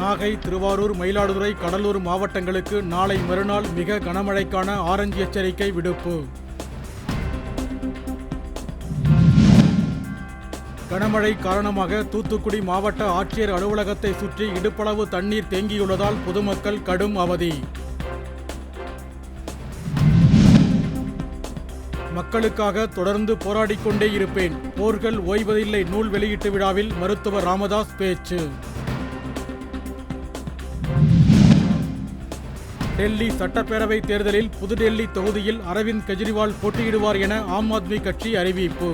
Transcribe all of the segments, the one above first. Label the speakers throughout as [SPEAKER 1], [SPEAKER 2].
[SPEAKER 1] நாகை, திருவாரூர், மயிலாடுதுறை, கடலூர் மாவட்டங்களுக்கு நாளை மறுநாள் மிக கனமழைக்கான ஆரஞ்சு எச்சரிக்கை விடுப்பு. கனமழை காரணமாக தூத்துக்குடி மாவட்ட ஆட்சியர் அலுவலகத்தை சுற்றி இடுப்பளவு தண்ணீர் தேங்கியுள்ளதால் பொதுமக்கள் கடும் அவதி. மக்களுக்காக தொடர்ந்து போராடிக் கொண்டே இருப்பேன், போர்கள் ஓய்வதில்லை நூல் வெளியீட்டு விழாவில் மருத்துவர் ராமதாஸ் பேச்சு. டெல்லி சட்டப்பேரவை தேர்தலில் புதுடெல்லி தொகுதியில் அரவிந்த் கெஜ்ரிவால் போட்டியிடுவார் என ஆம் ஆத்மி கட்சி அறிவிப்பு.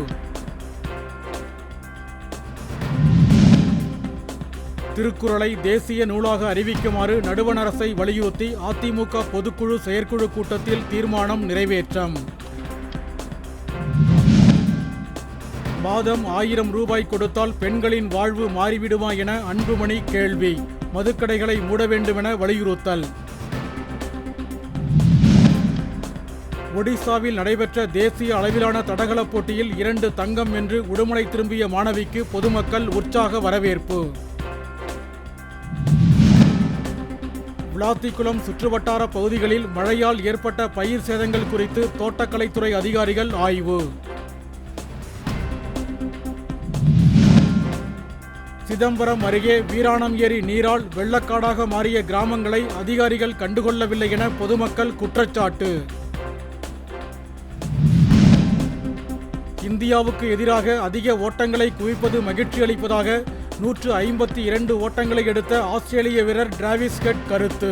[SPEAKER 1] திருக்குறளை தேசிய நூலாக அறிவிக்குமாறு நடுவண் அரசை வலியுறுத்தி அதிமுக பொதுக்குழு செயற்குழு கூட்டத்தில் தீர்மானம் நிறைவேற்றம். மாதம் 1000 ரூபாய் கொடுத்தால் பெண்களின் வாழ்வு மாறிவிடுமா என அன்புமணி கேள்வி. மதுக்கடைகளை மூட வேண்டுமென வலியுறுத்தல். ஒடிசாவில் நடைபெற்ற தேசிய அளவிலான தடகள போட்டியில் 2 தங்கம் வென்று உடுமலை திரும்பிய மாணவிக்கு பொதுமக்கள் உற்சாக வரவேற்பு. விளாத்திக்குளம் சுற்றுவட்டார பகுதிகளில் மழையால் ஏற்பட்ட பயிர் சேதங்கள் குறித்து தோட்டக்கலைத்துறை அதிகாரிகள் ஆய்வு. சிதம்பரம் அருகே வீராணம் ஏரி நீரால் வெள்ளக்காடாக மாறிய கிராமங்களை அதிகாரிகள் கண்டுகொள்ளவில்லை என பொதுமக்கள் குற்றச்சாட்டு. இந்தியாவுக்கு எதிராக அதிக ஓட்டங்களை குவிப்பது மகிழ்ச்சி அளிப்பதாக 152 ஓட்டங்களை எடுத்த ஆஸ்திரேலிய வீரர் டிராவிஸ் ஹெட் கருத்து.